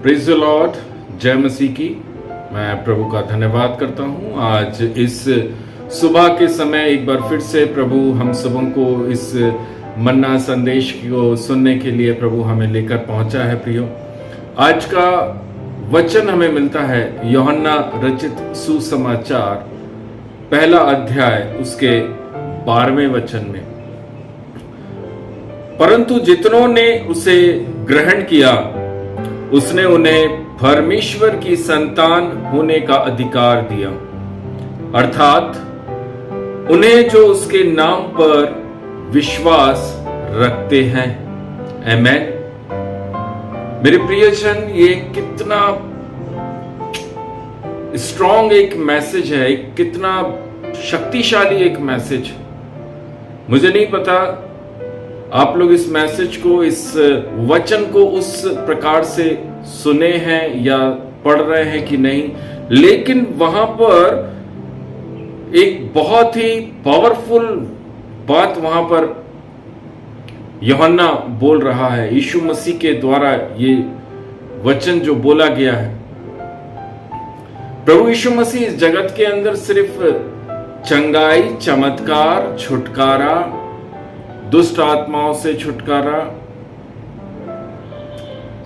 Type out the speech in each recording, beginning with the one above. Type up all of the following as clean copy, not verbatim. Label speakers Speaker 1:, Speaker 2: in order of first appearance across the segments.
Speaker 1: Praise the Lord, जय मसीह की। मैं प्रभु का धन्यवाद करता हूँ। आज इस सुबह के समय एक बार फिर से प्रभु हम सबों को इस मन्ना संदेश को सुनने के लिए प्रभु हमें लेकर पहुंचा है। प्रियो, आज का वचन हमें मिलता है यूहन्ना रचित सुसमाचार पहला अध्याय उसके 12वें वचन में। परंतु जितनों ने उसे ग्रहण किया उसने उन्हें परमेश्वर की संतान होने का अधिकार दिया, अर्थात उन्हें जो उसके नाम पर विश्वास रखते हैं। आमेन। मेरे प्रियजन, ये कितना स्ट्रॉन्ग एक मैसेज है, कितना शक्तिशाली एक मैसेज। मुझे नहीं पता आप लोग इस मैसेज को, इस वचन को उस प्रकार से सुने हैं या पढ़ रहे हैं कि नहीं, लेकिन वहां पर एक बहुत ही पावरफुल बात वहां पर यूहन्ना बोल रहा है। यीशु मसीह के द्वारा ये वचन जो बोला गया है, प्रभु यीशु मसीह इस जगत के अंदर सिर्फ चंगाई, चमत्कार, छुटकारा, दुष्ट आत्माओं से छुटकारा,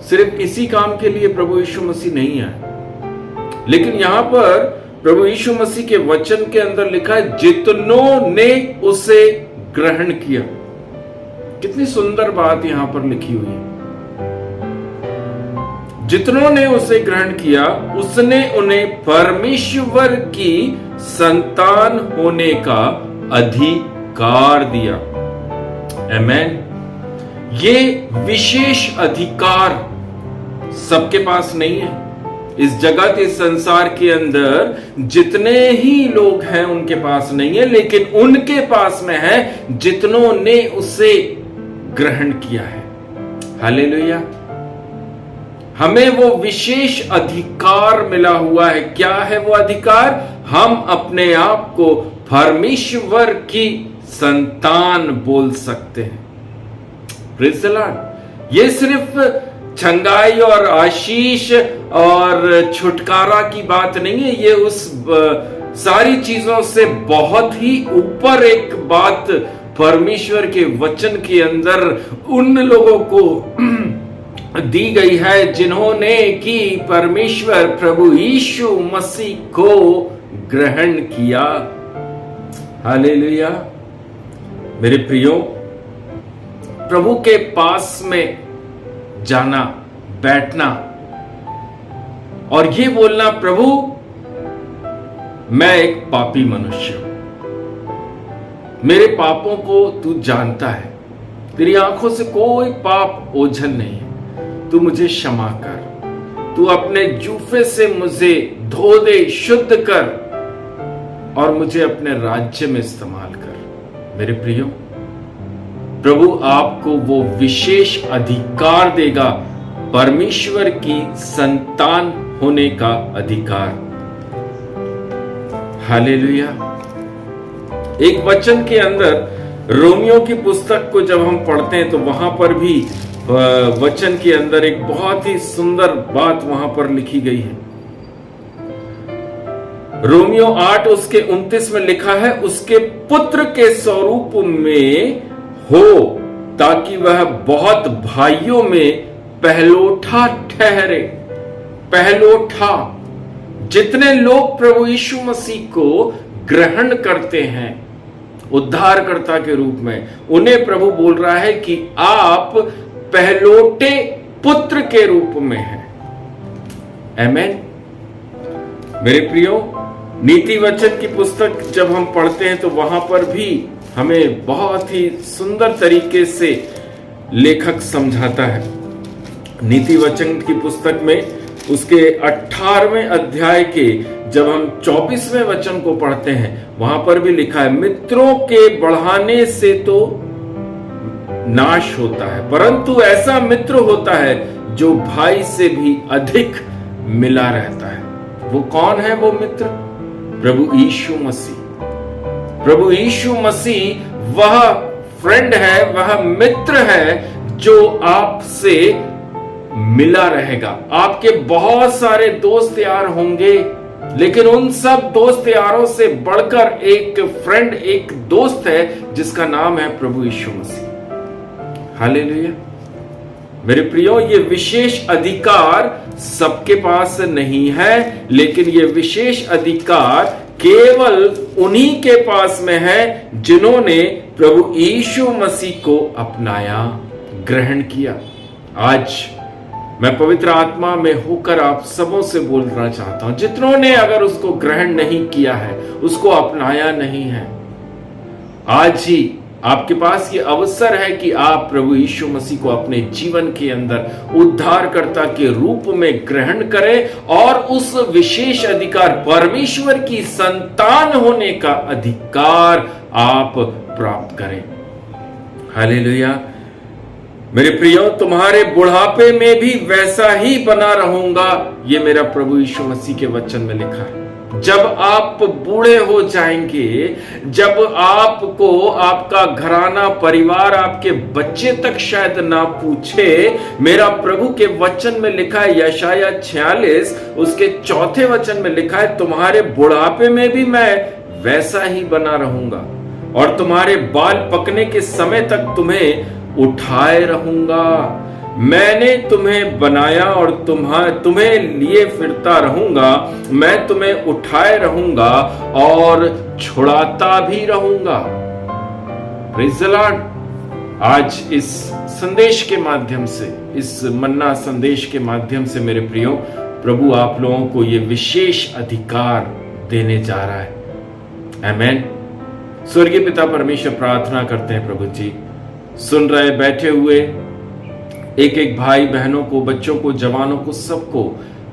Speaker 1: सिर्फ इसी काम के लिए प्रभु यीशु मसीह नहीं आए। लेकिन यहां पर प्रभु यीशु मसीह के वचन के अंदर लिखा है जितनों ने उसे ग्रहण किया। कितनी सुंदर बात यहां पर लिखी हुई है। जितनों ने उसे ग्रहण किया उसने उन्हें परमेश्वर की संतान होने का अधिकार दिया। आमेन। ये विशेष अधिकार सबके पास नहीं है। इस जगत, इस संसार के अंदर जितने ही लोग हैं उनके पास नहीं है, लेकिन उनके पास में है जितनों ने उसे ग्रहण किया है। हालेलुया। हमें वो विशेष अधिकार मिला हुआ है। क्या है वो अधिकार? हम अपने आप को परमेश्वर की संतान बोल सकते हैं। Praise the Lord. ये सिर्फ चंगाई और आशीष और छुटकारा की बात नहीं है। ये उस सारी चीजों से बहुत ही ऊपर एक बात परमेश्वर के वचन के अंदर उन लोगों को दी गई है जिन्होंने कि परमेश्वर प्रभु यीशु मसीह को ग्रहण किया। हालेलुया। मेरे प्रियो, प्रभु के पास में जाना, बैठना और ये बोलना, प्रभु मैं एक पापी मनुष्य हूं, मेरे पापों को तू जानता है, तेरी आंखों से कोई पाप ओझल नहीं है, तू मुझे क्षमा कर, तू अपने जूफे से मुझे धो दे, शुद्ध कर और मुझे अपने राज्य में इस्तेमाल कर। मेरे प्रियो, प्रभु आपको वो विशेष अधिकार देगा, परमेश्वर की संतान होने का अधिकार। हालेलुया। एक वचन के अंदर रोमियो की पुस्तक को जब हम पढ़ते हैं तो वहां पर भी वचन के अंदर एक बहुत ही सुंदर बात वहां पर लिखी गई है। रोमियो 8 उसके 29 में लिखा है, उसके पुत्र के स्वरूप में हो ताकि वह बहुत भाइयों में पहलोठा ठहरे। पहलोठा। जितने लोग प्रभु यीशु मसीह को ग्रहण करते हैं उद्धारकर्ता के रूप में, उन्हें प्रभु बोल रहा है कि आप पहलोटे पुत्र के रूप में हैं। आमेन। मेरे प्रियो, नीति वचन की पुस्तक जब हम पढ़ते हैं तो वहां पर भी हमें बहुत ही सुंदर तरीके से लेखक समझाता है। नीति वचन की पुस्तक में उसके 18वें अध्याय के जब हम 24वें वचन को पढ़ते हैं वहां पर भी लिखा है, मित्रों के बढ़ाने से तो नाश होता है, परंतु ऐसा मित्र होता है जो भाई से भी अधिक मिला रहता है। वो कौन है वो मित्र? प्रभु यीशु मसीह। प्रभु यीशु मसीह वह फ्रेंड है, वह मित्र है जो आपसे मिला रहेगा। आपके बहुत सारे दोस्त यार होंगे, लेकिन उन सब दोस्त यारों से बढ़कर एक फ्रेंड, एक दोस्त है जिसका नाम है प्रभु यीशु मसीह। हालेलुया। मेरे प्रियो, ये विशेष अधिकार सबके पास नहीं है, लेकिन ये विशेष अधिकार केवल उन्हीं के पास में है जिन्होंने प्रभु यीशु मसीह को अपनाया, ग्रहण किया। आज मैं पवित्र आत्मा में होकर आप सबों से बोलना चाहता हूं, जितनों ने अगर उसको ग्रहण नहीं किया है, उसको अपनाया नहीं है, आज ही आपके पास ये अवसर है कि आप प्रभु यीशु मसीह को अपने जीवन के अंदर उद्धारकर्ता के रूप में ग्रहण करें और उस विशेष अधिकार, परमेश्वर की संतान होने का अधिकार आप प्राप्त करें। हालेलुया। मेरे प्रियो, तुम्हारे बुढ़ापे में भी वैसा ही बना रहूंगा, ये मेरा प्रभु यीशु मसीह के वचन में लिखा है। जब आप बूढ़े हो जाएंगे, जब आपको आपका घराना, परिवार, आपके बच्चे तक शायद ना पूछे, मेरा प्रभु के वचन में लिखा है, यशाया 46 उसके 4 वचन में लिखा है, तुम्हारे बुढ़ापे में भी मैं वैसा ही बना रहूंगा और तुम्हारे बाल पकने के समय तक तुम्हें उठाए रहूंगा। मैंने तुम्हें बनाया और तुम्हें लिए फिरता रहूंगा, मैं तुम्हें उठाए रहूंगा और छुड़ाता भी रहूंगा। Praise the Lord. आज इस संदेश के माध्यम से, इस मन्ना संदेश के माध्यम से मेरे प्रियो, प्रभु आप लोगों को ये विशेष अधिकार देने जा रहा है। आमेन। स्वर्गीय पिता परमेश्वर, प्रार्थना करते हैं प्रभु जी, सुन रहे बैठे हुए एक एक भाई बहनों को, बच्चों को, जवानों को, सबको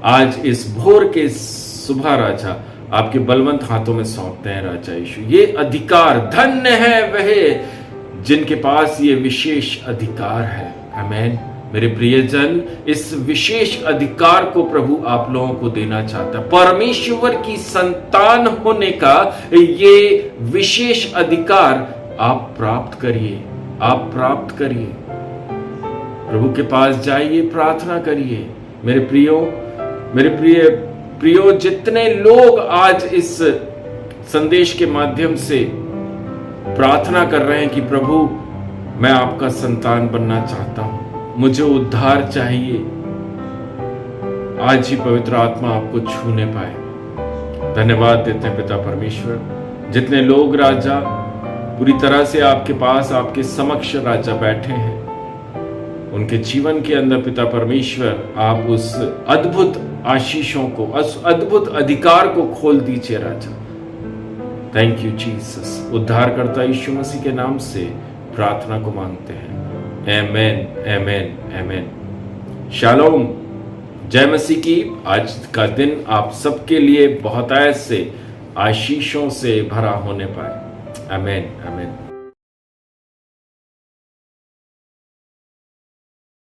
Speaker 1: आज इस भोर के सुबह राजा आपके बलवंत हाथों में सौंपते हैं। राजा यीशु, ये अधिकार, धन्य है वह जिनके पास ये विशेष अधिकार है। आमेन। मेरे प्रियजन, इस विशेष अधिकार को प्रभु आप लोगों को देना चाहता है। परमेश्वर की संतान होने का ये विशेष अधिकार आप प्राप्त करिए, आप प्राप्त करिए। प्रभु के पास जाइए, प्रार्थना करिए। मेरे प्रियो, जितने लोग आज इस संदेश के माध्यम से प्रार्थना कर रहे हैं कि प्रभु मैं आपका संतान बनना चाहता हूं, मुझे उद्धार चाहिए, आज ही पवित्र आत्मा आपको छूने पाए। धन्यवाद देते हैं पिता परमेश्वर। जितने लोग राजा पूरी तरह से आपके पास, आपके समक्ष राजा बैठे हैं, उनके जीवन के अंदर पिता परमेश्वर आप उस अद्भुत आशीषों को, उस अद्भुत अधिकार को खोल दीजिए राजा। Thank you Jesus. उद्धारकर्ता यीशु मसीह के नाम से प्रार्थना को मांगते हैं। आमेन, आमेन, आमेन। शालोम। जय मसीह की। आज का दिन आप सबके लिए बहुत ऐसे आशीषों से भरा होने पाए। आमेन, आमेन।